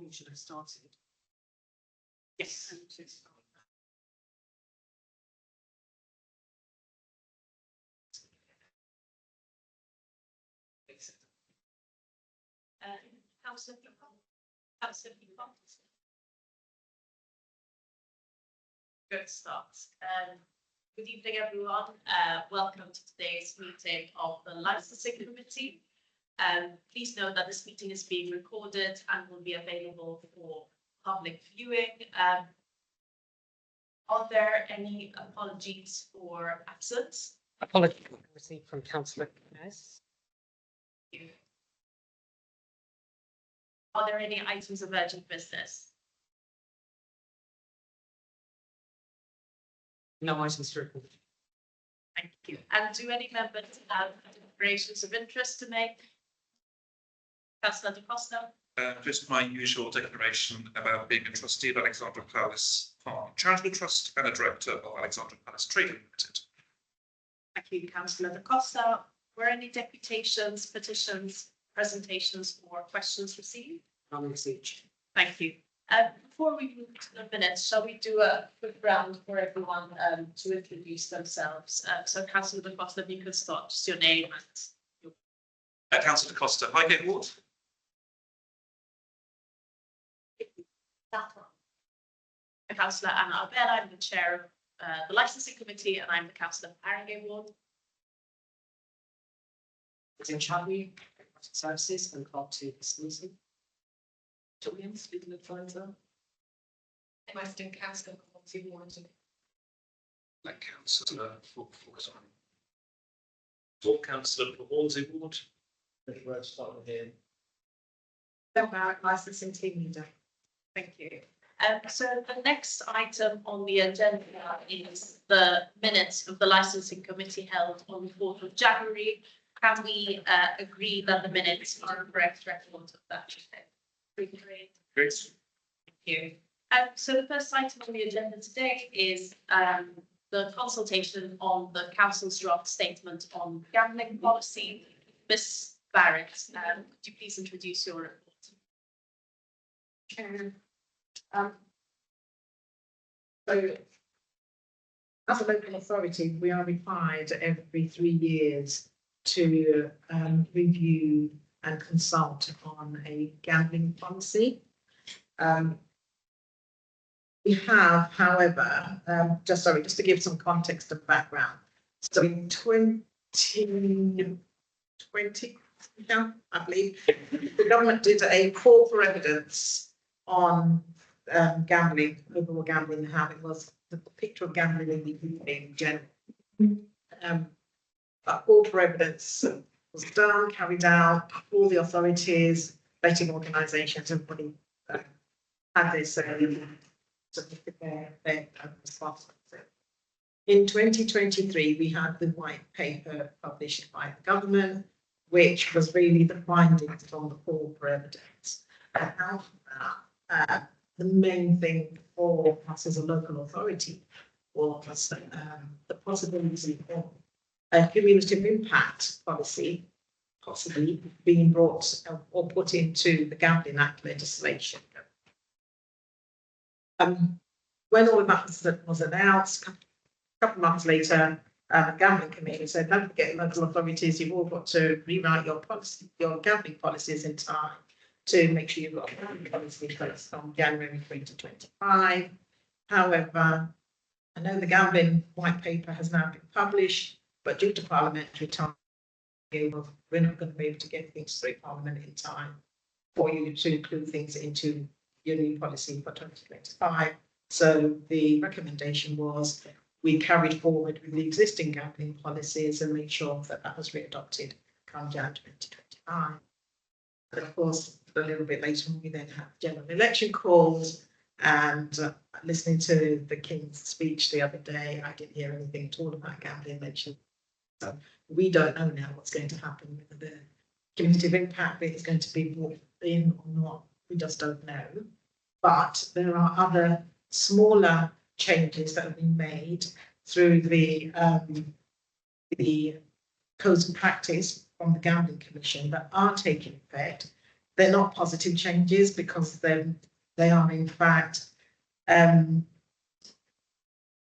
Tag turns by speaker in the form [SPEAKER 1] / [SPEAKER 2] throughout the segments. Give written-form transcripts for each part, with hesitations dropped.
[SPEAKER 1] We should have started. Yes.
[SPEAKER 2] Good start. Good evening, everyone. Welcome to today's meeting of the Licensing Committee. Please note that this meeting is being recorded and will be available for public viewing. Are there any apologies for absence?
[SPEAKER 1] Apology received from Councillor Gomez.
[SPEAKER 2] Are there any items of urgent business?
[SPEAKER 1] No items to report.
[SPEAKER 2] Thank you. And do any members have declarations of interest to make? Councillor Da Costa.
[SPEAKER 3] Just my usual declaration about being a trustee of Alexandra Palace Farm Charitable Trust and a director of Alexandra Palace Trading Limited.
[SPEAKER 2] Thank you, Councillor Da Costa. Were any deputations, petitions, presentations, or questions received?
[SPEAKER 1] None received.
[SPEAKER 2] Thank you. Before we move to the minutes, shall we do a quick round for everyone to introduce themselves? So, Councillor Da Costa, if you could start, just your name and your...
[SPEAKER 3] Councillor Da Costa, Highgate Ward.
[SPEAKER 2] Councillor Anna Abel, I'm the chair of the Licensing Committee, and I'm the councillor for Harringay Ward.
[SPEAKER 1] In Chadley, Services and Clerk to Exclusive. Williams, legal advisor.
[SPEAKER 4] Western Council Quality Warranty.
[SPEAKER 3] Like Councillor for
[SPEAKER 5] Councillor for Hornsey Ward.
[SPEAKER 4] Bill Barrett, licensing team leader.
[SPEAKER 2] Thank you. So the next item on the agenda is the minutes of the Licensing Committee held on the 4th of January. Can we agree that the minutes are a correct record of that? Great.
[SPEAKER 3] Great.
[SPEAKER 2] Thank you. So the first item on the agenda today is the consultation on the council's draft statement on gambling policy. Ms. Barrett, could you please introduce your report?
[SPEAKER 4] So, as a local authority, we are required every 3 years to review and consult on a gambling policy. We have, however, just to give some context and background. So in 2020, I believe, the government did a call for evidence on gambling, overall gambling, and how it was the picture of gambling in the UK in general. That call for evidence was done, carried out, all the authorities, betting organisations, everybody had this their response. In 2023, we had the white paper published by the government, which was really the findings from the call for evidence. And out of that, the main thing for us as a local authority was the possibility of a cumulative impact policy possibly being brought or put into the Gambling Act legislation. When all of that was announced, a couple of months later, the Gambling Committee said, don't forget, local authorities, you've all got to rewrite your policy, your gambling policies in time to make sure you've got a gambling policy in place from January 2025. However, I know the gambling white paper has now been published, but due to parliamentary time, we're not going to be able to get things through Parliament in time for you to include things into your new policy for 2025. So the recommendation was we carried forward with the existing gambling policies and make sure that that was readopted come January 2025. And of course, a little bit later, we then have general election calls, and listening to the King's speech the other day, I didn't hear anything at all about gambling mentioned. So we don't know now what's going to happen with the cumulative impact bit is going to be brought in or not. We just don't know. But there are other smaller changes that have been made through the codes of practice from the Gambling Commission that are taking effect. they're not positive changes because they are in fact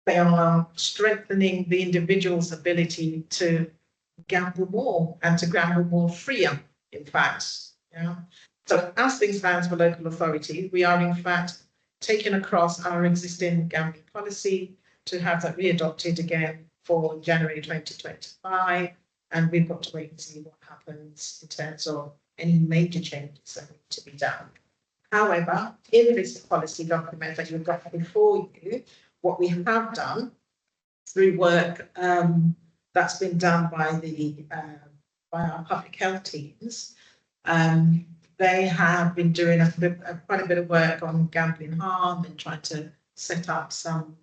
[SPEAKER 4] they are strengthening the individual's ability to gamble more and to gamble more freer, in fact. Yeah. So as things stand for local authority, we are in fact taking across our existing gambling policy to have that readopted again for January 2025. And we've got to wait and see what happens in terms of any major changes that need to be done. However, in this policy document that you've got before you, what we have done through work that's been done by our public health teams, they have been doing quite a bit of work on gambling harm and trying to set up some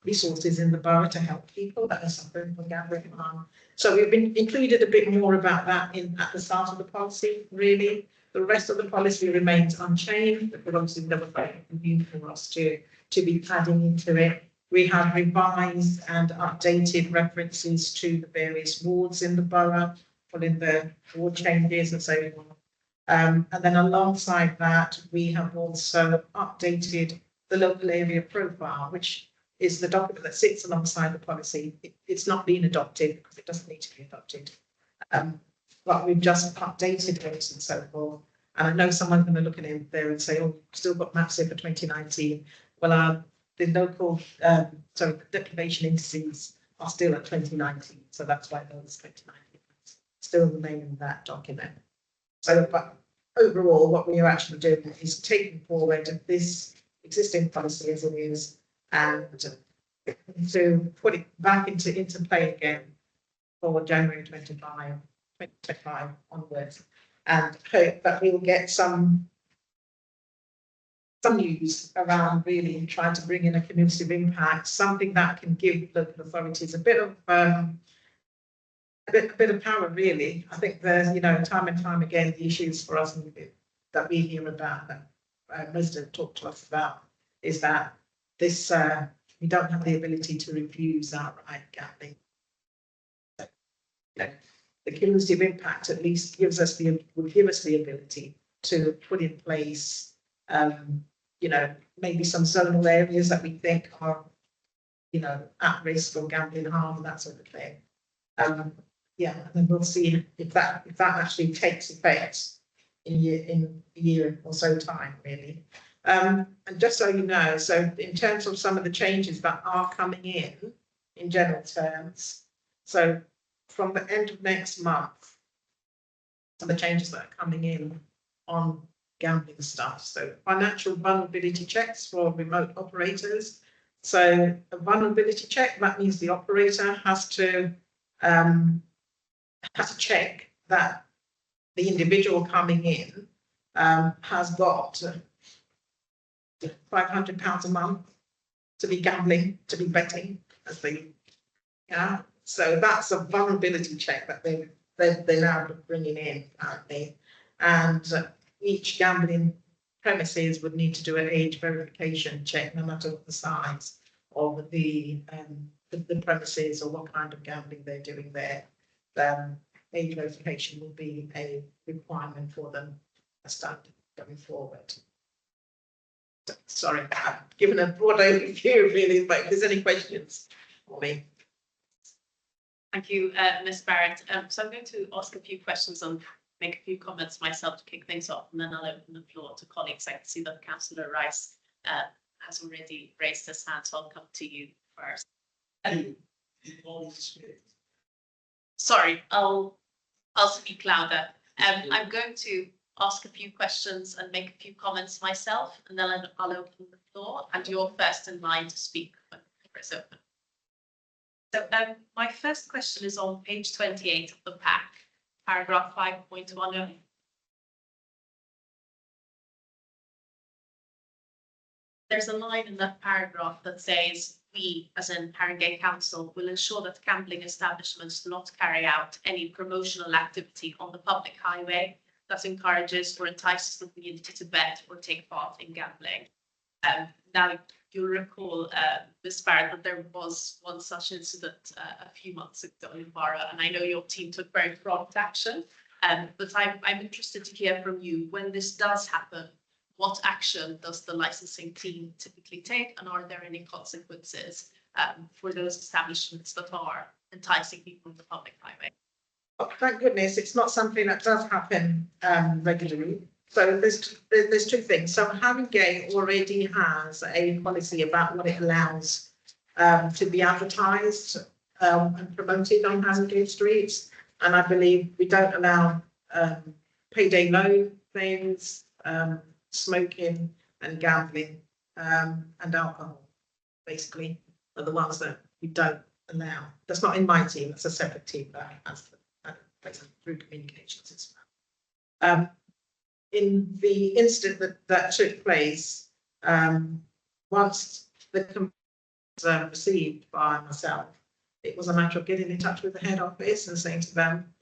[SPEAKER 4] resources in the borough to help people that are suffering from gambling harm. So we've been included a bit more about that at the start of the policy, really. The rest of the policy remains unchanged, but obviously there was very new for us to be adding into it. We have revised and updated references to the various wards in the borough, following the ward changes and so on. And then alongside that, we have also updated the local area profile, which is the document that sits alongside the policy. It's not been adopted because it doesn't need to be adopted. But we've just updated it and so forth. And I know someone's going to look at it there and say, oh, we've still got maps here for 2019. Well, the local, the deprivation indices are still at 2019. So that's why those 2019 still remain in that document. So, but overall, what we are actually doing is taking forward this existing policy as it is and to put it back into play again for January 2025 onwards, and hope that we will get some news around really trying to bring in a community of impact, something that can give local authorities a bit of power, really. I think there's, time and time again, the issues for us that we hear about, that residents talk to us about, is that this we don't have the ability to refuse outright gambling. The community of impact at least would give us the ability to put in place, maybe some zonal areas that we think are, at risk of gambling harm, that sort of thing. And then we'll see if that actually takes effect in a year or so time, really. And just so you know, so in terms of some of the changes that are coming in general terms, so from the end of next month, some of the changes that are coming in on gambling stuff. So financial vulnerability checks for remote operators. So a vulnerability check, that means the operator has to check that the individual coming in has got £500 a month to be gambling, to be betting, as they, So that's a vulnerability check that they're now bringing in apparently, and each gambling premises would need to do an age verification check, no matter what the size of the premises or what kind of gambling they're doing there. Age verification will be a requirement for them, a standard going forward. Sorry, I've given a broad overview really, but if there's any questions for me.
[SPEAKER 2] Thank you, Ms. Barrett. So I'm going to ask a few questions and make a few comments myself to kick things off, and then I'll open the floor to colleagues. I can see that Councillor Rice has already raised his hand, so I'll come to you first. Sorry, I'll speak louder. I'm going to ask a few questions and make a few comments myself, and then I'll open the floor, and you're first in line to speak when the floor is open. So my first question is on page 28 of the pack, paragraph 5.10. There's a line in that paragraph that says, we, as in Haringey Council, will ensure that gambling establishments do not carry out any promotional activity on the public highway that encourages or entices the community to bet or take part in gambling. Now, you'll recall, Ms. Barrett, that there was one such incident a few months ago in Borough, and I know your team took very prompt action. But I'm interested to hear from you, when this does happen, what action does the licensing team typically take, and are there any consequences for those establishments that are enticing people on the public highway?
[SPEAKER 4] Oh, thank goodness, it's not something that does happen regularly. So there's two things. So Haringey already has a policy about what it allows to be advertised and promoted on Haringey streets. And I believe we don't allow payday loan things, smoking and gambling and alcohol, basically, are the ones that we don't allow. That's not in my team, that's a separate team that has through communications as well. In the incident that took place, once the complaint was received by myself, it was a matter of getting in touch with the head office and saying to them,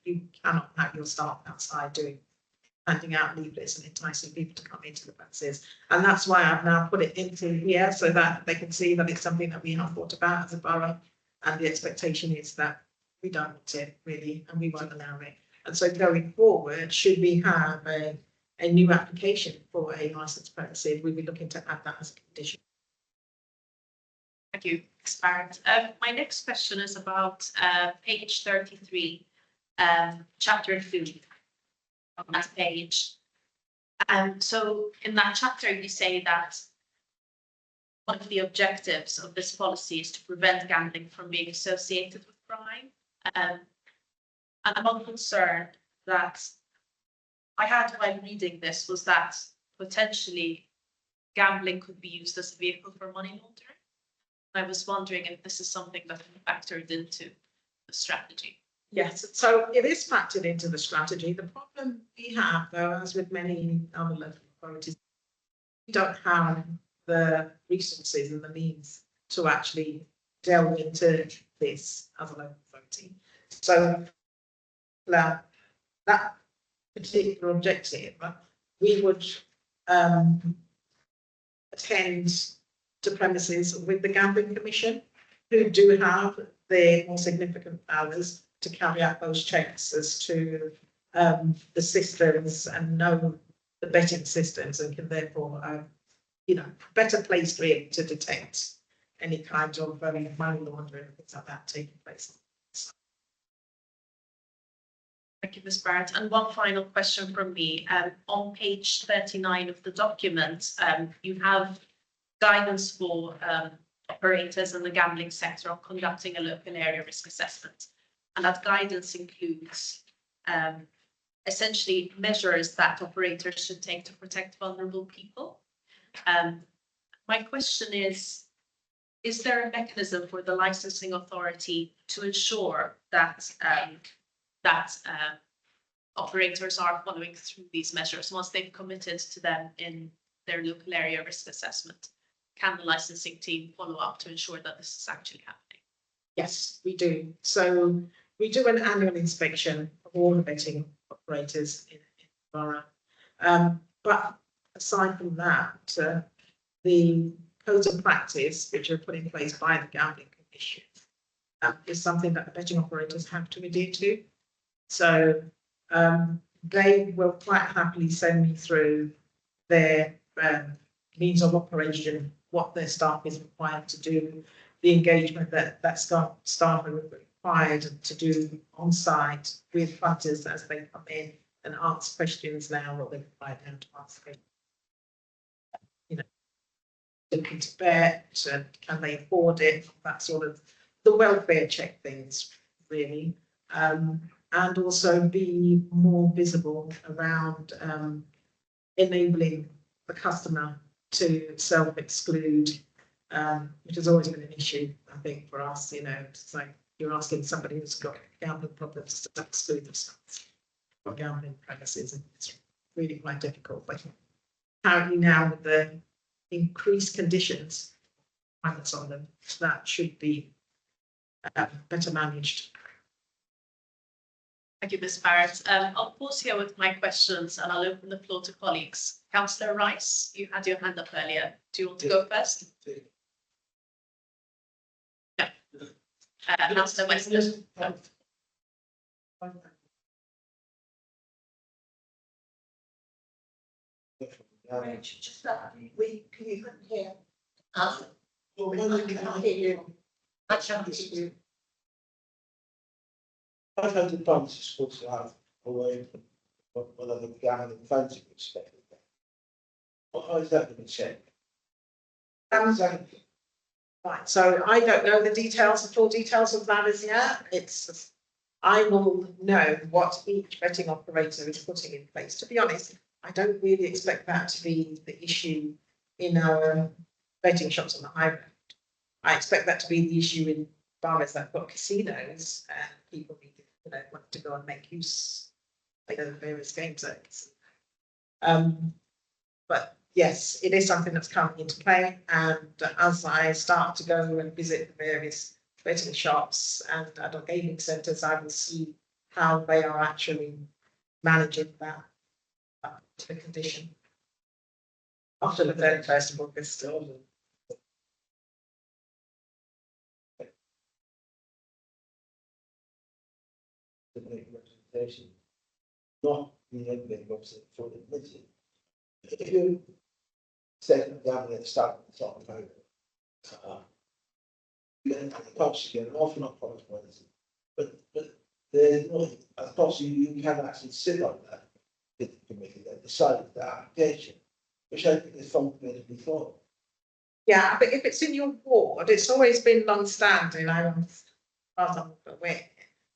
[SPEAKER 4] you cannot have your staff outside handing out leaflets and enticing people to come into the premises. And that's why I've now put it into here so that they can see that it's something that we have thought about as a borough. And the expectation is that we don't want it really, and we won't allow it. And so going forward, should we have a new application for a licensed premises, we'll be looking to add that as a condition.
[SPEAKER 2] Thank you, Ms. Barrett. My next question is about page 33, chapter 2 on that page. So in that chapter, you say that one of the objectives of this policy is to prevent gambling from being associated with crime. And I'm concerned that I had while reading this was that potentially gambling could be used as a vehicle for money laundering. I was wondering if this is something that factored into the strategy.
[SPEAKER 4] Yes, so it is factored into the strategy. The problem we have, though, as with many other local authorities, we don't have the resources and the means to actually delve into this as a local authority. So that particular objective, we would attend to premises with the Gambling Commission, who do have the more significant powers to carry out those checks as to the systems and know the betting systems, and can therefore, better placed really to detect any kind of money laundering and things like that taking place.
[SPEAKER 2] Thank you, Ms. Barrett. And one final question from me. On page 39 of the document, you have guidance for operators in the gambling sector on conducting a local area risk assessment. And that guidance includes essentially measures that operators should take to protect vulnerable people. My question is there a mechanism for the licensing authority to ensure that operators are following through these measures once they've committed to them in their local area risk assessment? Can the licensing team follow up to ensure that this is actually happening?
[SPEAKER 4] Yes, we do. So we do an annual inspection of all the betting operators in the borough. But aside from that, the codes of practice, which are put in place by the Gambling Commission, is something that the betting operators have to adhere to. So they will quite happily send me through their means of operation, what their staff is required to do, the engagement that staff are required to do on site with punters as they come in and ask questions now, what they're required now to ask. Looking to bet, and can they afford it? That sort of the welfare check things, really. And also be more visible around enabling the customer to self-exclude, which has always been an issue, I think, for us. It's like you're asking somebody who's got gambling problems to exclude themselves from gambling premises, and it's really quite difficult. But apparently now with the increased conditions on them, that should be better managed.
[SPEAKER 2] Thank you, Ms. Barrett. I'll pause here with my questions and I'll open the floor to colleagues. Councillor Rice, you had your hand up earlier. Do you want to go first? Yeah. Councillor Weston.
[SPEAKER 4] Just that we couldn't hear.
[SPEAKER 6] Well,
[SPEAKER 4] We can't hear you.
[SPEAKER 6] £500 is supposed to have away from one of the gathering funds you expect. How is that going to check?
[SPEAKER 4] Right, so I don't know the details, the full details of that as yet. It's, I will know what each betting operator is putting in place. To be honest, I don't really expect that to be the issue in our betting shops on the high road. I expect that to be the issue in bars that have got casinos and people need, want to go and make use of the various game zones. But yes, it is something that's coming into play, and as I start to go and visit the various betting shops and adult gaming centres, I will see how they are actually managing that to the condition after the 31st of August.
[SPEAKER 6] To make representation, not the make representation for the committee. If you set a gathering at the start of the top of the then perhaps you get an awful lot of points, but there's no, perhaps you can actually sit on that committee that decided that application, which I think is fundamentally flawed.
[SPEAKER 4] Yeah, but if it's in your ward, it's always been long-standing, as far as I'm aware.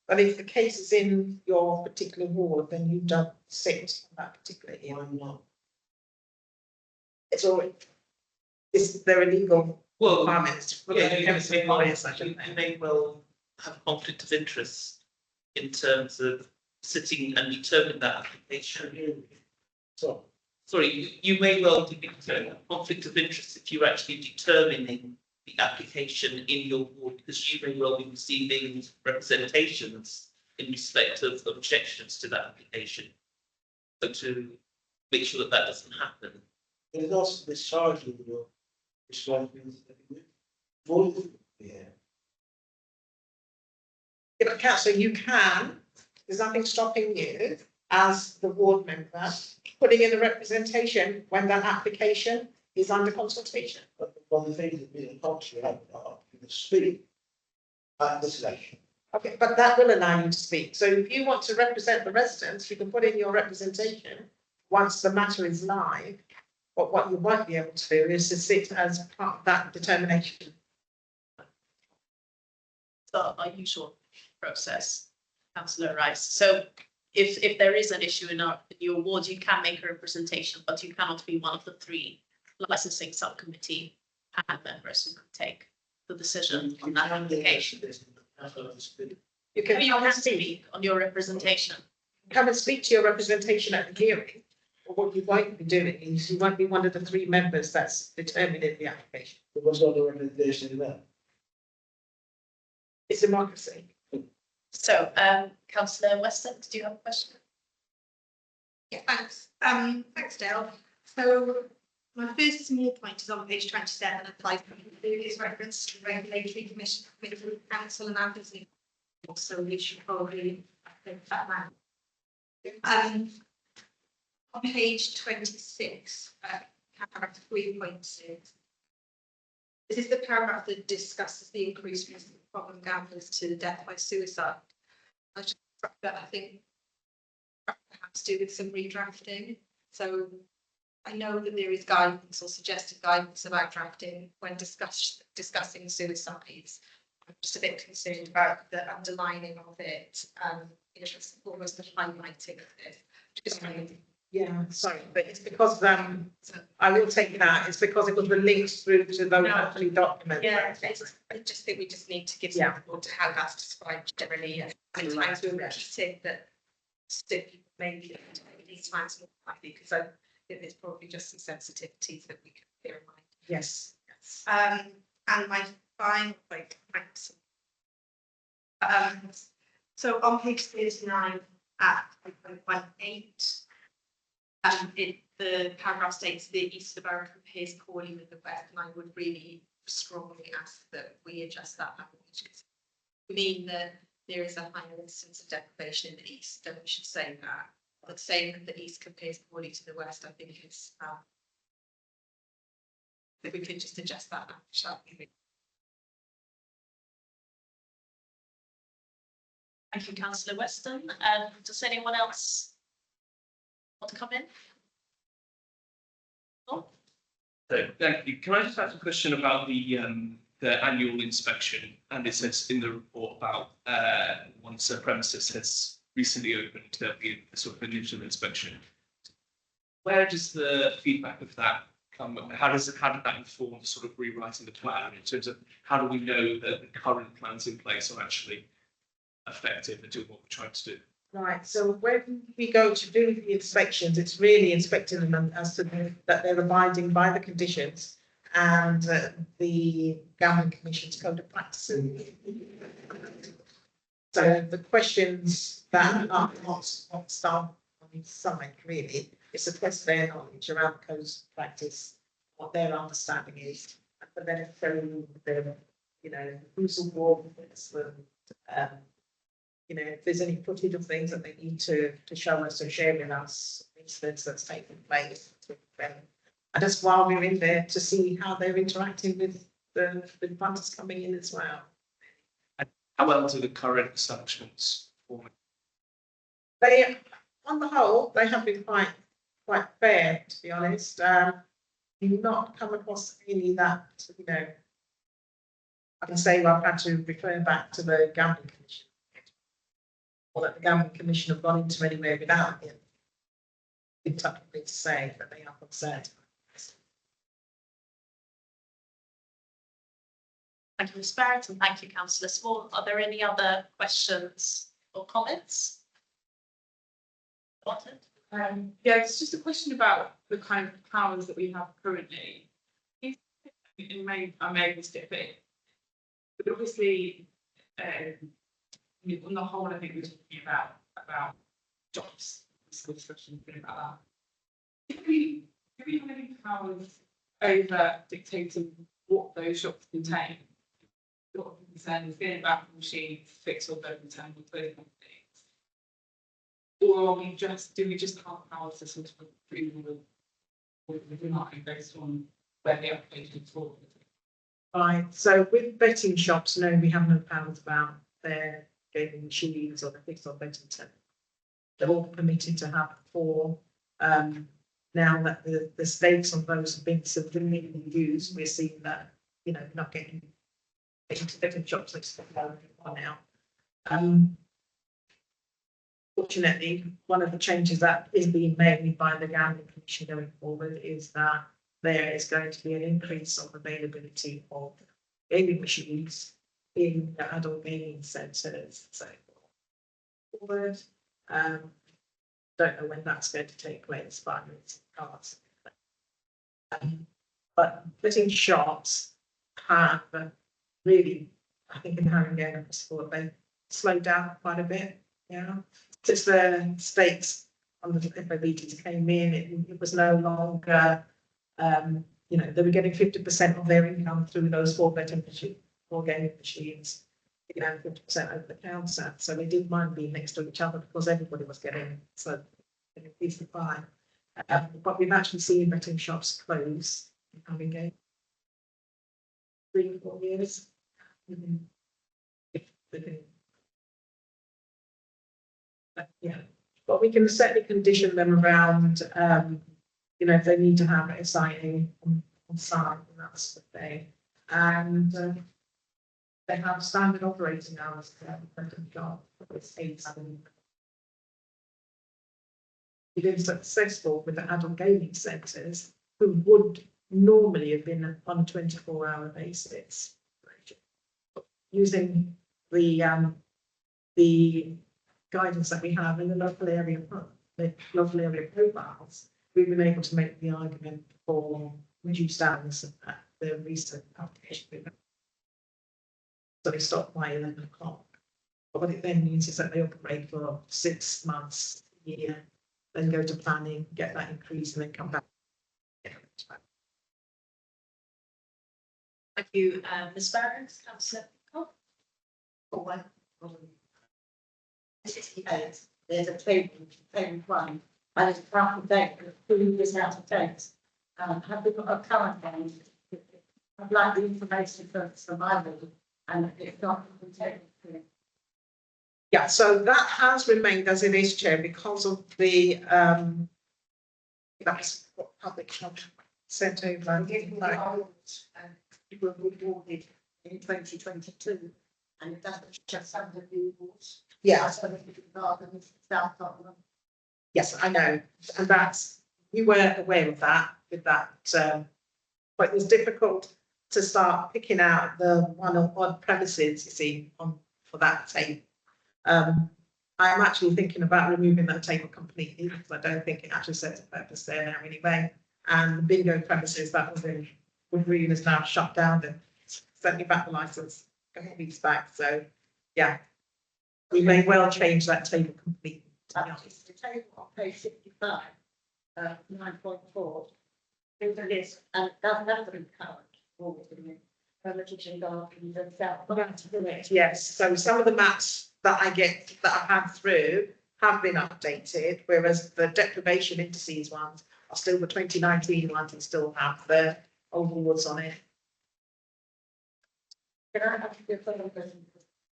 [SPEAKER 4] But if the case is in your particular ward, then you don't sit on that particular area.
[SPEAKER 6] Why not?
[SPEAKER 4] It's always, is there a legal
[SPEAKER 5] Well,
[SPEAKER 4] requirement?
[SPEAKER 5] yeah,
[SPEAKER 4] You
[SPEAKER 5] you may well have conflict of interest in terms of sitting and determining that application.
[SPEAKER 6] So,
[SPEAKER 5] Sorry, you may well be a conflict of interest if you're actually determining the application in your ward, because you may well be receiving representations in respect of objections to that application. So to make sure that that doesn't happen.
[SPEAKER 6] there's also this charge with your responsibility. Vote, yeah.
[SPEAKER 4] Yeah, but councillor, you can, there's nothing stopping you as the ward member putting in a representation when that application is under consultation.
[SPEAKER 6] But one of the things that being a councillor, you can speak at this election.
[SPEAKER 4] Okay, but that will allow you to speak. So if you want to represent the residents, you can put in your representation once the matter is live. But what you won't be able to do is to sit as part of that determination.
[SPEAKER 2] our usual process, councillor Rice. So if there is an issue in your ward, you can make a representation, but you cannot be one of the 3 licensing subcommittee members who could take the decision on that application.
[SPEAKER 4] You can
[SPEAKER 2] You
[SPEAKER 4] come and
[SPEAKER 2] can
[SPEAKER 4] speak,
[SPEAKER 2] speak on your representation.
[SPEAKER 4] come and speak to your representation at the hearing. But what you won't be doing is you won't be one of the 3 members that's determining the application.
[SPEAKER 6] There was no recommendation in that.
[SPEAKER 4] It's democracy.
[SPEAKER 2] So, councillor Weston, do you have a question?
[SPEAKER 7] Yeah, thanks. Thanks, Dale. So my first small point is on page 27 of slide 22 is reference to the regulatory commission committee with council and others. So we should probably think that now. On page 26, paragraph 3.6. This is the paragraph that discusses the increased risk of problem gamblers to death by suicide. I think perhaps do with some redrafting. So I know that there is guidance or suggested guidance about drafting when discussing suicides. I'm just a bit concerned about the underlining of it. Just almost the highlighting of it. Just
[SPEAKER 4] Yeah, sorry, but it's because I will take that. It's because it was linked through to those actually documents.
[SPEAKER 7] yeah, I just think we just need to give some thought to how that's described generally. Sometimes we're repeating that maybe these times more likely because I think there's probably just some sensitivities that we can bear in mind.
[SPEAKER 4] Yes.
[SPEAKER 7] And my final point, thanks. So on page 39 at 3.18, the paragraph states the east of the borough compares poorly with the west, and I would really strongly ask that we adjust that language. We mean that there is a higher instance of deprivation in the east, then we should say that. But saying that the east compares poorly to the west, I think is If we could just adjust that, shall we?
[SPEAKER 2] Thank you, councillor Weston. Does anyone else want to come in? Oh,
[SPEAKER 8] So, thank you. Can I just ask a question about the annual inspection? And it says in the report about once a premises has recently opened, there'll be a sort of initial inspection. Where does the feedback of that come? How did that inform sort of rewriting the plan in terms of how do we know that the current plans in place are actually effective and doing what we're trying to do?
[SPEAKER 4] Right, so when we go to do the inspections, it's really inspecting them as to that they're abiding by the conditions and the Gambling Commission's code of practice. So the questions that are not staff on the side really, it's to test their knowledge around the codes of practice, what their understanding is, but then if they're, you know, whistleblower, you know, if there's any footage of things that they need to show us or share with us, incidents that's taken place. And just while we're in there to see how they're interacting with the punters coming in as well.
[SPEAKER 8] How well do the current establishments perform?
[SPEAKER 4] They, on the whole, they have been quite fair, to be honest. You've not come across any that, you know, I can say I've had to refer back to the Gambling Commission. Or that the Gambling Commission have gone into anywhere without him. It's tough for me to say that they are concerned.
[SPEAKER 2] thank you, Ms Barrett, and thank you, councillor Small. Are there any other questions or comments? Wanted?
[SPEAKER 9] Yeah, it's just a question about the kind of powers that we have currently. I may have missed it, but obviously, on the whole, I think we're talking about jobs, discussion, things like that. Do we have any powers over dictating what those shops contain? What I'm concerned is getting back from machines, fix or broken time, those kind of things. Or are we do we just have powers to sort of approve the market based on where the application is for?
[SPEAKER 4] Right, so with betting shops, no, we have no powers about their gaming machines or the fixed or betting centre. They're all permitted to have 4. Now that the stakes on those have been severely used, we're seeing that, you know, not getting into betting shops like stuff now. Fortunately, one of the changes that is being made by the Gambling Commission going forward is that there is going to be an increase of availability of gaming machines in the adult gaming centres. So forward, don't know when that's going to take place, but it's cards. But betting shops have really, I think in Haringey, they slowed down quite a bit. Yeah, since the stakes on the FOBTs came in, it was no longer. You know, they were getting 50% of their income through those 4 betting machines, 4 gaming machines, you know, 50% over the counter. So they didn't mind being next to each other because everybody was getting so an increase the pie. But we've actually seen betting shops close in Haringey. 3 or 4 years. Yeah, but we can certainly condition them around. You know, if they need to have a signing on site, and that sort of thing. And they have standard operating hours for every job. It's 8 7. We've been successful with the adult gaming centres who would normally have been on a 24-hour basis. Using the guidance that we have in the local area profiles, we've been able to make the argument for reduced hours at the recent application. So they stop by 11 o'clock. But what it then means is that they operate for 6 months, a year, then go to planning, get that increase, and then come back.
[SPEAKER 2] Thank you, Ms Barrett, councillor.
[SPEAKER 10] There's a table 1, and it's a count of date, who is out of date. Have we got a current one? I'd like the information for survival and it's not.
[SPEAKER 4] Yeah, so that has remained as it is, Chair, because of the, that's what public health sent over.
[SPEAKER 10] Getting the old, it was rewarded in 2022 and it doesn't just have the rewards.
[SPEAKER 4] Yeah,
[SPEAKER 10] South Tottenham.
[SPEAKER 4] yes, I know, and that's, we were aware of that, with that, but it was difficult to start picking out the one or odd premises, you see, for that table. I'm actually thinking about removing that table completely, because I don't think it actually serves a purpose there now anyway. And the bingo premises that was in Woodgreen is now shut down and sent me back the licence a couple of weeks back, so, yeah. We may well change that table completely.
[SPEAKER 10] It's the table on page 65, 9.4. There's a list and it doesn't have to be current. Hermitage and Gardens and South.
[SPEAKER 4] That's correct, yes. So some of the maps that I get, that I've had through, have been updated, whereas the deprivation indices ones are still the 2019 ones and still have the old awards on it.
[SPEAKER 10] Can I ask you a further question?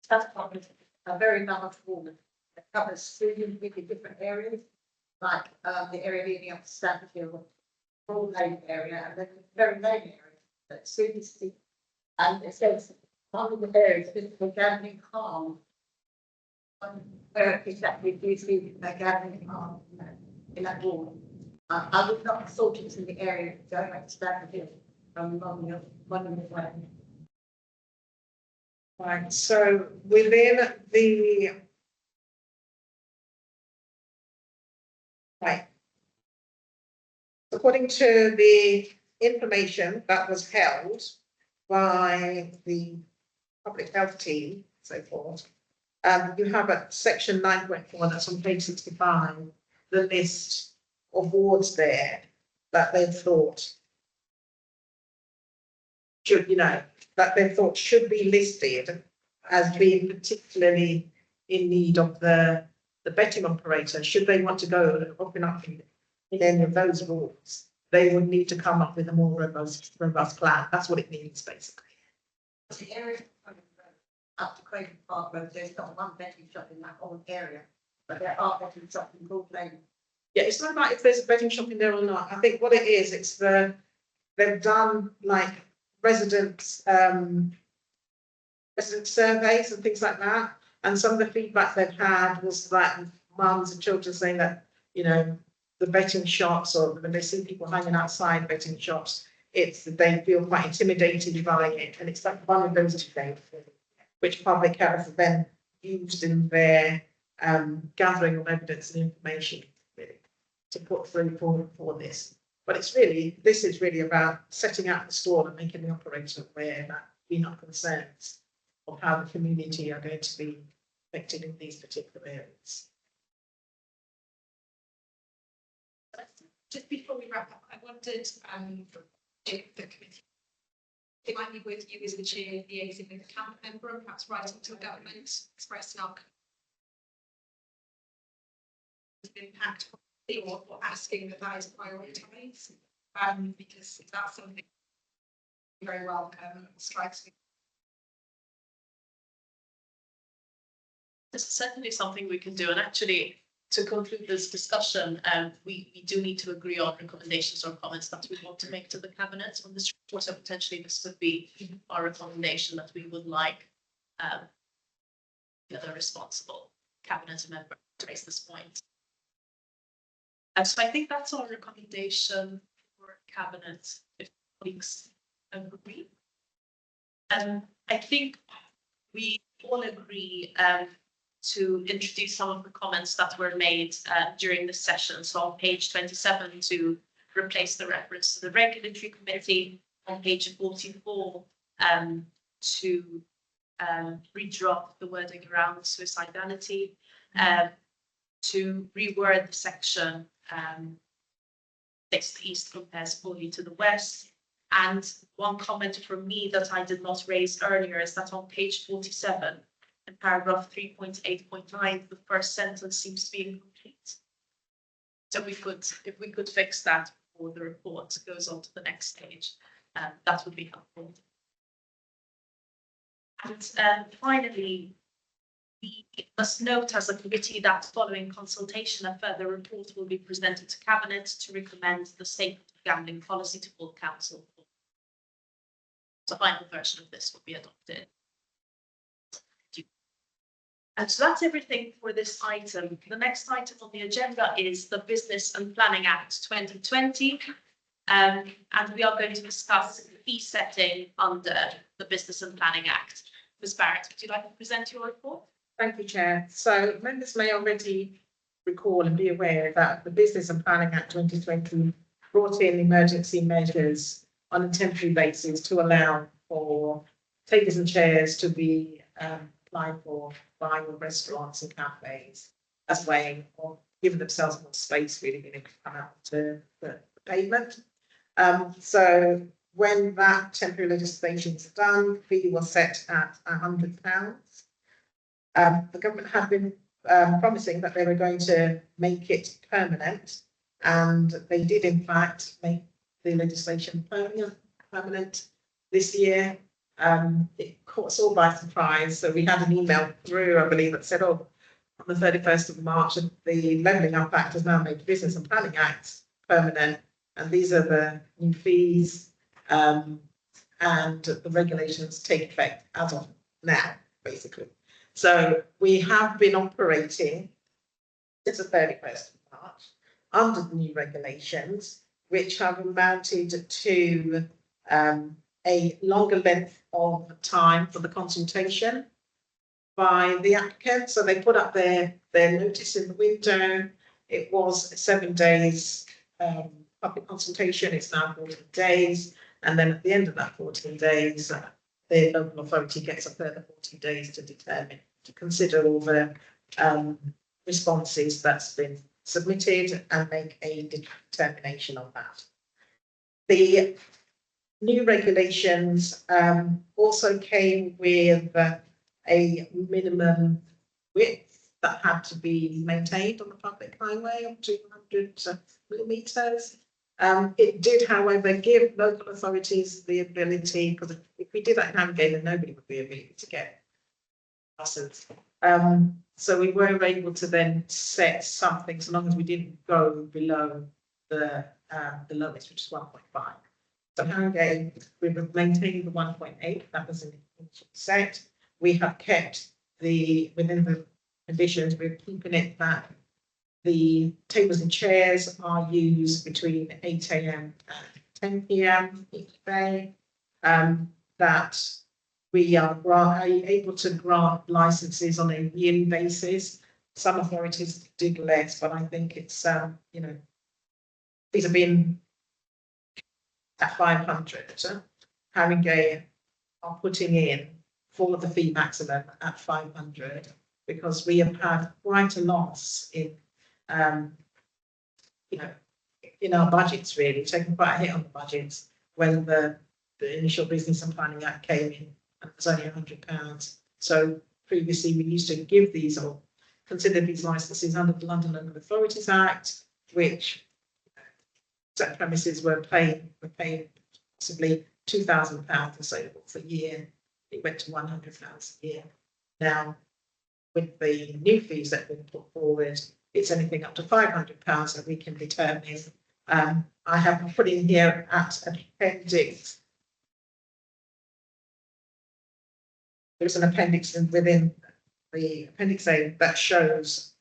[SPEAKER 10] South Tottenham is a very large woman that covers 3 really different areas, like the area leading up to Stafford Hill, Broad Lane area, and then the very main area that suits the, and it says one of the areas is for gambling harm. Where exactly do you see the gambling harm in that ward? I would not have thought it's in the area going up to Stafford Hill from Monument Lane.
[SPEAKER 4] Right, so within the. Right. According to the information that was held by the public health team, so forth, you have at section 9.4, that's on page 65, the list of wards there that they thought should, that they thought should be listed as being particularly in need of the betting operator. Should they want to go open up in any of those wards, they would need to come up with a more robust plan. That's what it means, basically.
[SPEAKER 10] The area up to Craven Park Road, there's not one betting shop in that whole area, but there are betting shops in Broad Lane.
[SPEAKER 4] Yeah, it's not about if there's a betting shop in there or not. I think what it is, it's they've done like resident surveys and things like that. And some of the feedback they've had was like mums and children saying that, the betting shops, or when they see people hanging outside betting shops, it's that they feel quite intimidated by it. And it's like one of those two things, which public health have then used in their gathering of evidence and information, really, to put through for this. But this is really about setting out the stall and making the operator aware that we're not concerns of how the community are going to be affected in these particular areas.
[SPEAKER 7] Just before we wrap up, I wondered if the committee, it might be with you as the chair liaising with the camp member and perhaps writing to the government, expressing our impact or asking that is prioritised, because that's something very welcome, strikes me.
[SPEAKER 2] This is certainly something we can do, and actually, to conclude this discussion, we do need to agree on recommendations or comments that we want to make to the cabinet on this report. So potentially this could be our recommendation that we would like the other responsible cabinet member to raise this point. So I think that's our recommendation for cabinet, if colleagues agree. I think we all agree to introduce some of the comments that were made during the session. So on page 27, to replace the reference to the regulatory committee, on page 44, to redrop the wording around suicidality, to reword the section, the east compares fully to the west. And one comment from me that I did not raise earlier is that on page 47, in paragraph 3.8.9, the first sentence seems to be incomplete. So if we could fix that before the report goes on to the next stage. that would be helpful. And finally, we must note as a committee that following consultation, a further report will be presented to Cabinet to recommend the statement of gambling policy to full council. The final version of this will be adopted. And so that's everything for this item. The next item on the agenda is the Business and Planning Act 2020. And we are going to discuss fee setting under the Business and Planning Act. Ms. Barrett, would you like to present your report?
[SPEAKER 4] Thank you, Chair. So members may already recall and be aware that the Business and Planning Act 2020 brought in emergency measures on a temporary basis to allow for tables and chairs to be applied for by your restaurants and cafes as a way of giving themselves more space, really being able to come out to the pavement. So when that temporary legislation is done, the fee was set at £100. The government had been promising that they were going to make it permanent, and they did in fact make the legislation permanent this year. It caught us all by surprise. So we had an email through, I believe, that said, oh, on the 31st of March, the Levelling Up Act has now made the Business and Planning Act permanent, and these are the new fees, and the regulations take effect as of now, basically. So we have been operating since the 31st of March under the new regulations, which have amounted to a longer length of time for the consultation by the applicant. So they put up their notice in the window. It was 7 days public consultation. It's now 14 days. And then at the end of that 14 days, the local authority gets a further 14 days to consider all the responses that's been submitted and make a determination on that. The new regulations also came with a minimum width that had to be maintained on the public highway of 200 millimetres. It did, however, give local authorities the ability, because if we did that in Harrogate, then nobody would be able to get buses. So we were able to then set something, so long as we didn't go below the lowest, which is 1.5. So Harrogate, we were maintaining the 1.8, that was an initial set. We have kept within the conditions, we're keeping it that the tables and chairs are used between 8 AM and 10 PM each day. That we are able to grant licenses on a yearly basis. Some authorities did less, but I think it's, these have been at 500. So Harrogate are putting in for the fee maximum at 500 because we have had quite a loss in our budgets, really, taking quite a hit on the budgets when the initial Business and Planning Act came in and it was only £100. So previously we used to give these or consider these licenses under the London Local Authorities Act, which certain premises were paying possibly £2,000 or so for a year. It went to £100 a year. Now, with the new fees that have been put forward, it's anything up to £500 that we can determine. I have put in here at appendix. There's an appendix within the appendix A that shows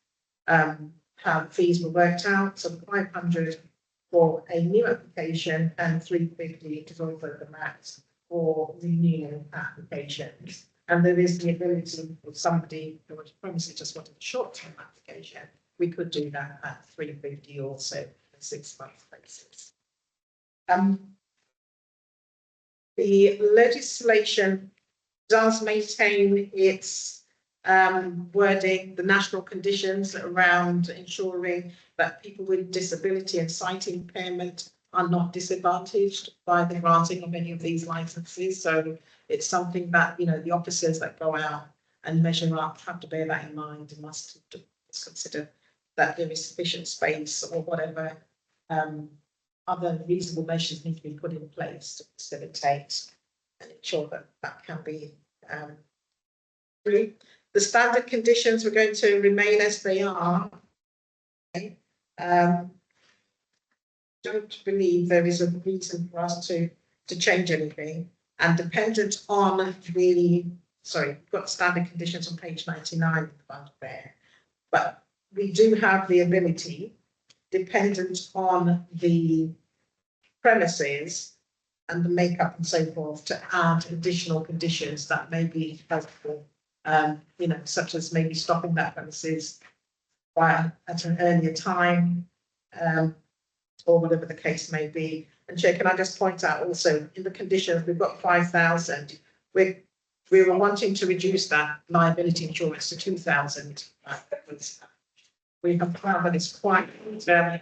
[SPEAKER 4] how the fees were worked out. So the 500 for a new application and 350 is also the max for renewal applications. And there is the ability for somebody who was promising just wanted a short-term application, we could do that at 350 also for 6 months basis. The legislation does maintain its wording, the national conditions around ensuring that people with disability and sight impairment are not disadvantaged by the granting of any of these licenses. So it's something that, the officers that go out and measure up have to bear that in mind and must consider that there is sufficient space or whatever other reasonable measures need to be put in place to facilitate and ensure that that can be through. The standard conditions were going to remain as they are. Don't believe there is a reason for us to change anything, and dependent on the, sorry, we've got standard conditions on page 99 there, but we do have the ability, dependent on the premises and the makeup and so forth, to add additional conditions that may be helpful, you know, such as maybe stopping that premises at an earlier time, or whatever the case may be. And Chair, can I just point out also, in the conditions, we've got 5,000. We were wanting to reduce that liability insurance to 2,000. We have found that it's quite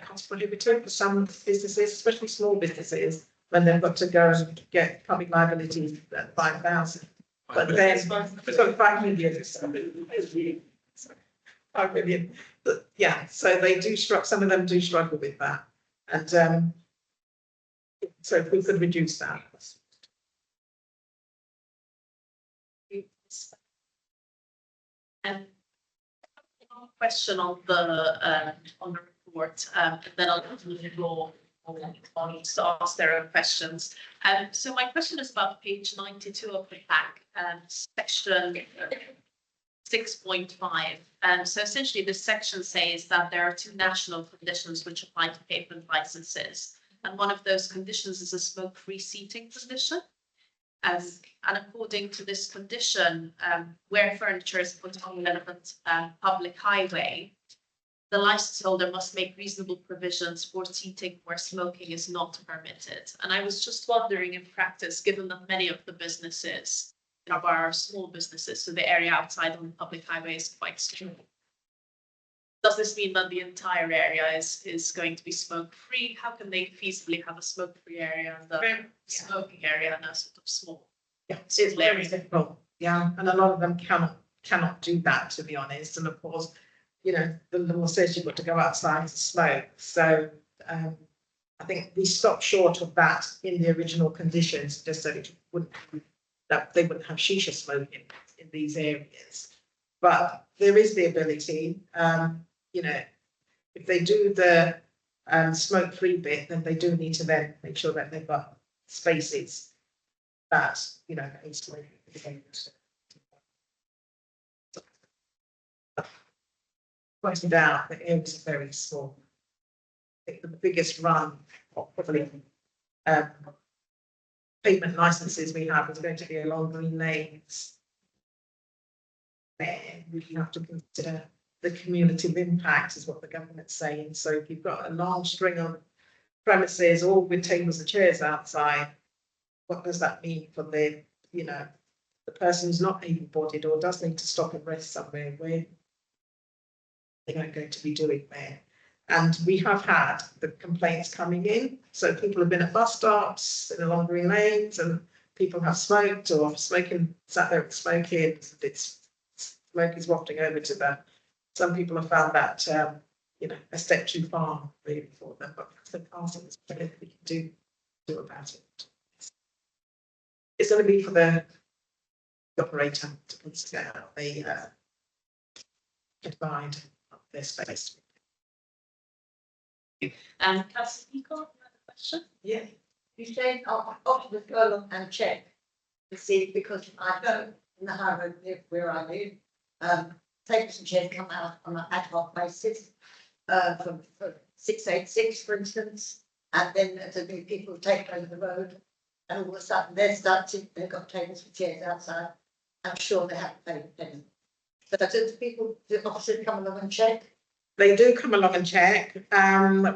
[SPEAKER 4] cost prohibitive for some businesses, especially small businesses, when they've got to go and get public liability at 5,000. But then, sorry, 5 million. 5 million. But yeah, so they do some of them do struggle with that. And so if we could reduce that.
[SPEAKER 2] Question on the report, and then I'll give the floor on to ask their own questions. So my question is about page 92 of the pack, section 6.5. So essentially this section says that there are 2 national conditions which apply to pavement licenses. And one of those conditions is a smoke-free seating condition. And according to this condition, where furniture is put on relevant public highway, the license holder must make reasonable provisions for seating where smoking is not permitted. And I was just wondering, in practice, given that many of the businesses are small businesses, so the area outside on the public highway is quite small. Does this mean that the entire area is going to be smoke-free? How can they feasibly have a smoke-free area and the smoking area and a sort of small?
[SPEAKER 4] Yeah, it's very difficult. Yeah, and a lot of them cannot do that, to be honest. And of course, you know, the law says you've got to go outside to smoke. So I think we stopped short of that in the original conditions, just so that they wouldn't have shisha smoking in these areas. But there is the ability, you know, if they do the smoke-free bit, then they do need to then make sure that they've got spaces that, you know, pointing out the areas are very small. I think the biggest run, probably pavement licenses we have is going to be along green lanes. We have to consider the cumulative impact, is what the government's saying. So if you've got a long string of premises, all with tables and chairs outside, what does that mean for the, you know, the person who's not able-bodied or does need to stop and rest somewhere? Where they're not going to be doing there? And we have had the complaints coming in. So people have been at bus stops in along green lanes, and people have smoked or sat there and smoking. Smoke is wafting over to them. Some people have found that, you know, a step too far really for them, but the passing is something we can do about it. It's going to be for the operator to consider how they divide up their space.
[SPEAKER 2] Councillor Peacock, another question?
[SPEAKER 4] Yeah.
[SPEAKER 10] You say, I'll just go along and check to see, because I go in the high road where I live, tables and chairs come out on an ad hoc basis, from 686, for instance, and then there'll be people take over the road, and all of a sudden they've got tables and chairs outside. I'm sure they haven't paid a penny. So the officers come along and check?
[SPEAKER 4] They do come along and check.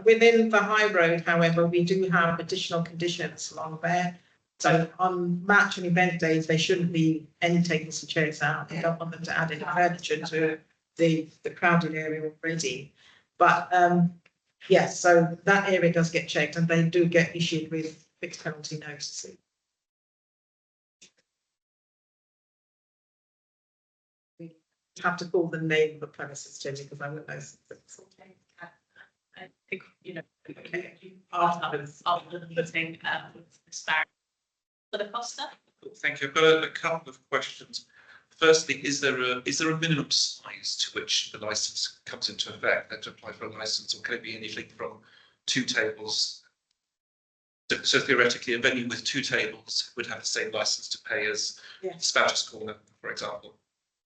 [SPEAKER 4] Within the high road, however, we do have additional conditions along there. So on match and event days, there shouldn't be any tables and chairs out. We don't want them to add any furniture to the crowded area already. But yes, so that area does get checked, and they do get issued with fixed penalty notices. Have to call the name of the premises, Jenny, because I wouldn't know.
[SPEAKER 2] I think, you know,
[SPEAKER 4] Afterwards.
[SPEAKER 2] after the meeting, with Ms. Barry. For the Costa?
[SPEAKER 3] Cool, thank you. I've got a couple of questions. Firstly, is there a minimum size to which the licence comes into effect? That to apply for a licence, or can it be anything from 2 tables? So theoretically, a venue with 2 tables would have the same licence to pay as
[SPEAKER 4] Yeah.
[SPEAKER 3] Spouters Corner, for example.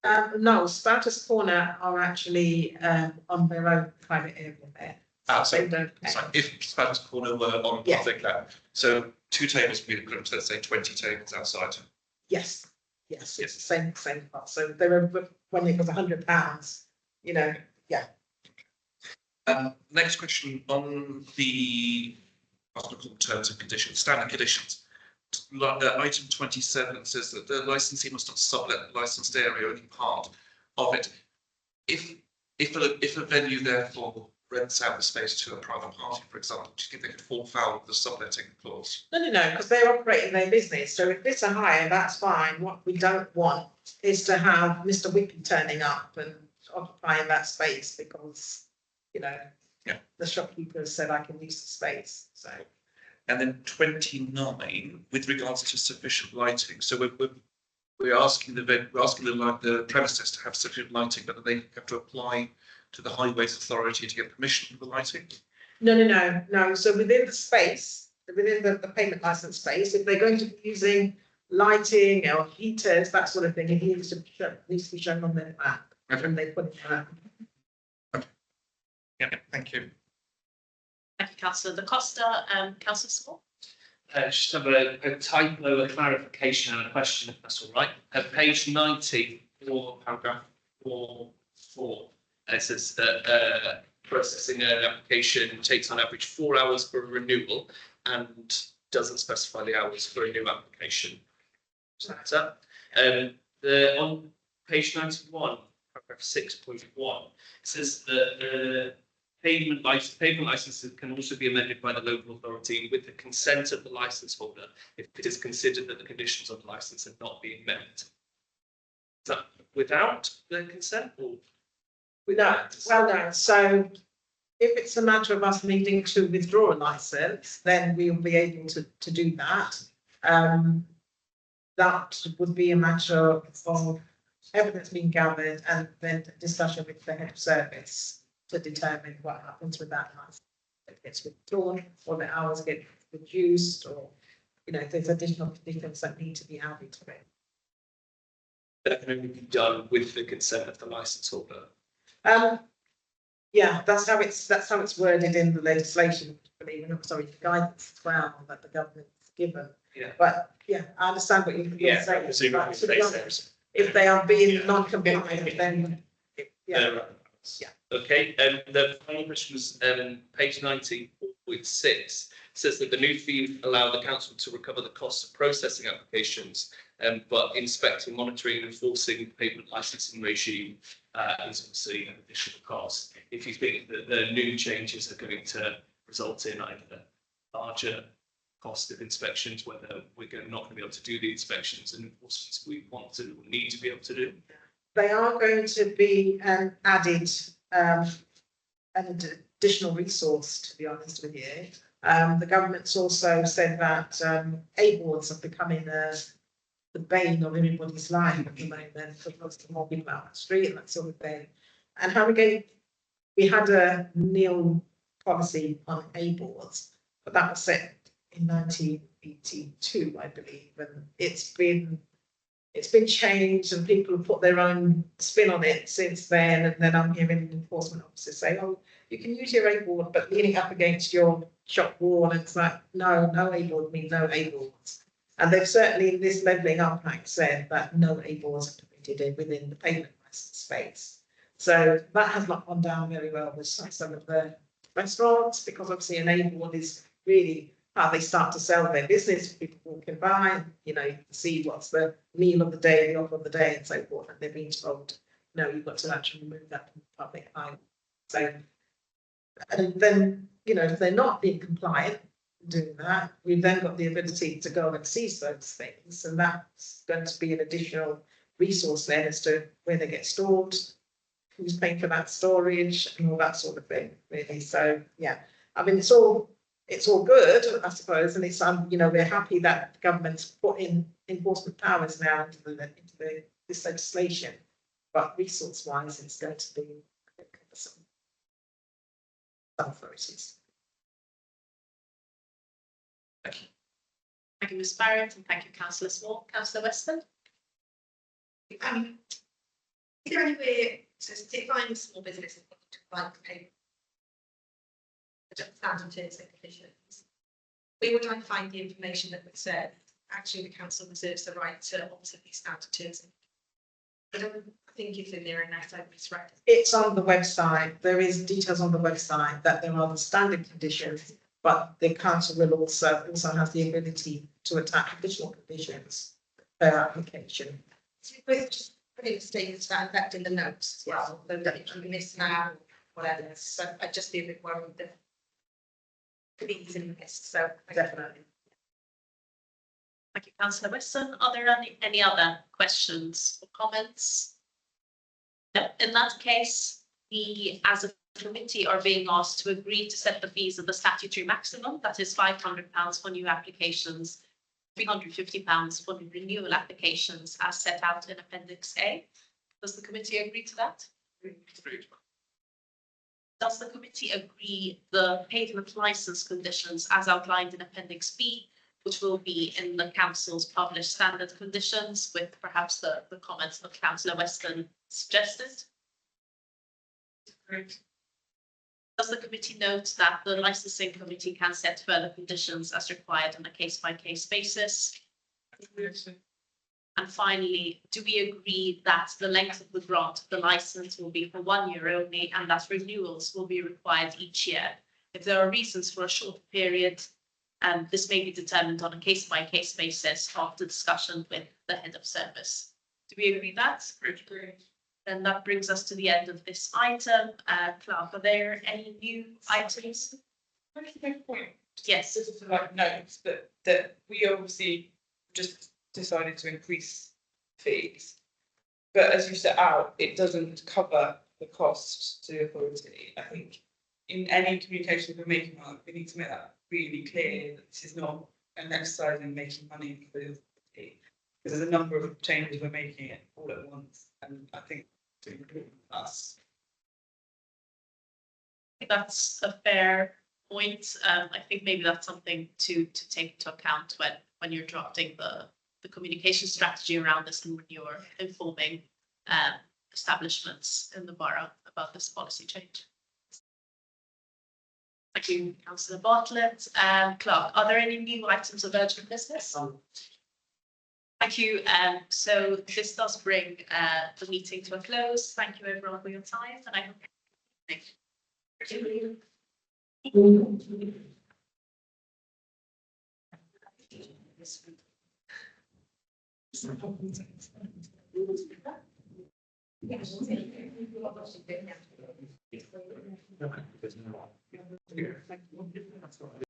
[SPEAKER 4] No, Spouters Corner are actually on their own private area there.
[SPEAKER 3] So
[SPEAKER 4] They don't pay.
[SPEAKER 3] so if Spouters Corner were on
[SPEAKER 4] Yeah.
[SPEAKER 3] public land, so 2 tables would be equivalent to, let's say, 20 tables outside.
[SPEAKER 4] Yes, yes, it's the same cost. So they were, when it was £100, you know, yeah.
[SPEAKER 3] Next question on the article terms and conditions, standard conditions. Item 27 says that the licensee must not sublet the licensed area or any part of it. If a venue therefore rents out the space to a private party, for example, do you think they could fall foul of the subletting clause?
[SPEAKER 4] No, because they're operating their business. So if it's a hire, that's fine. What we don't want is to have Mr. Whippy turning up and occupying that space because, you know,
[SPEAKER 3] Yeah.
[SPEAKER 4] the shopkeeper has said I can use the space. So
[SPEAKER 3] And then 29, with regards to sufficient lighting, so we're asking the premises to have sufficient lighting, but they have to apply to the Highways Authority to get permission for the lighting.
[SPEAKER 4] no. So within the space, within the payment license space, if they're going to be using lighting or heaters, that sort of thing, it needs to be shown on their map when they put it out.
[SPEAKER 3] Yeah, thank you.
[SPEAKER 2] Thank you, councillor Da Costa, councillor Small.
[SPEAKER 8] Just have a typo, a clarification and a question, if that's all right. At page 90, or paragraph 4, it says that processing an application takes on average 4 hours for a renewal and doesn't specify the hours for a new application. So that's up. On page 91, paragraph 6.1, it says that pavement licenses can also be amended by the local authority with the consent of the licence holder if it is considered that the conditions of the licence have not been met. Is that without their consent or?
[SPEAKER 4] No, well, no. So if it's a matter of us needing to withdraw a licence, then we'll be able to do that. That would be a matter of evidence being gathered and then discussion with the head of service to determine what happens with that licence. If it gets withdrawn or the hours get reduced, or, you know, if there's additional conditions that need to be added to it.
[SPEAKER 8] That can only be done with the consent of the licence holder.
[SPEAKER 4] Yeah, that's how it's worded in the legislation, the guidance as well that the government's given.
[SPEAKER 8] Yeah.
[SPEAKER 4] But yeah, I understand what you're saying.
[SPEAKER 8] presumably
[SPEAKER 4] But to be
[SPEAKER 8] they
[SPEAKER 4] honest,
[SPEAKER 8] say-
[SPEAKER 4] if they are being non-compliant, then yeah. Yeah.
[SPEAKER 8] Okay, the final question was page 90.6 says that the new fee allow the council to recover the costs of processing applications, but inspecting, monitoring, and enforcing the payment licensing regime is obviously an additional cost. If you think that the new changes are going to result in either larger cost of inspections, whether we're not going to be able to do the inspections and enforcements we want to or need to be able to do.
[SPEAKER 4] They are going to be added an additional resource, to be honest with you. The government's also said that A-boards are becoming the bane of everybody's life at the moment, because the more people out on the street and that sort of thing. And how we had a nil policy on A-boards, but that was set in 1982, I believe, and it's been changed and people have put their own spin on it since then. And then I'm hearing enforcement officers say, oh, you can use your A-board, but leaning up against your shop wall. And it's like, no A-board means no A-boards. And they've certainly, in this levelling up act, said that no A-boards are permitted within the payment license space. So that has not gone down very well with some of the restaurants, because obviously an A-board is really how they start to sell their business. People walking by, you know, see what's the meal of the day, the offer of the day, and so forth. And they're being told, no, you've got to actually remove that from the public eye. So, and then, you know, if they're not being compliant doing that, we've then got the ability to go and seize those things, and that's going to be an additional resource then as to where they get stored, who's paying for that storage and all that sort of thing, really. So, yeah, I mean, it's all good, I suppose, and it's, you know, we're happy that the government's put in enforcement powers now into this legislation, but resource-wise, it's going to be a bit cumbersome. Some authorities.
[SPEAKER 2] Thank you, Ms Barrett, and thank you, Councillor Small. Councillor Weston?
[SPEAKER 7] Is there any way, so if I'm a small business and want to like pay standard terms and conditions, where would I find the information that would say actually the council reserves the right to alter these standard terms? I don't think it's in there unless I've misread it.
[SPEAKER 4] It's on the website. There is details on the website that there are the standard conditions, but the council will also has the ability to attach additional conditions per application.
[SPEAKER 7] So we're just putting a statement to that effect in the notes as well, so that if you miss now, whatever, so I'd just be a bit worried that these in this, so
[SPEAKER 4] Definitely.
[SPEAKER 2] Thank you, Councillor Weston. Are there any other questions or comments? No, in that case, we as a committee are being asked to agree to set the fees at the statutory maximum, that is £500 for new applications, £350 for renewal applications as set out in Appendix A. Does the committee agree to that? Does the committee agree the pavement licence conditions as outlined in Appendix B, which will be in the council's published standard conditions with perhaps the comments that Councillor Weston suggested?
[SPEAKER 9] Great.
[SPEAKER 2] Does the committee note that the licensing committee can set further conditions as required on a case-by-case basis? And finally, do we agree that the length of the grant of the license will be for 1 year only and that renewals will be required each year? If there are reasons for a short period, this may be determined on a case-by-case basis after discussion with the head of service. Do we agree that?
[SPEAKER 9] Great.
[SPEAKER 2] Then that brings us to the end of this item. Clark, are there any new items?
[SPEAKER 9] Can I just make a point?
[SPEAKER 2] Yes.
[SPEAKER 9] Just to like note that we obviously just decided to increase fees. But as you set out, it doesn't cover the cost to the authority. I think in any communication we're making, we need to make that really clear that this is not an exercise in making money for the authority. Because there's a number of changes we're making it all at once, and I think to include us.
[SPEAKER 2] That's a fair point. I think maybe that's something to take into account when you're drafting the communication strategy around this and when you're informing establishments in the borough about this policy change. Thank you, Councillor Bartlett. Clark, are there any new items of urgent business? Thank you. So this does bring the meeting to a close. Thank you everyone for your time, and I hope.
[SPEAKER 7] yes.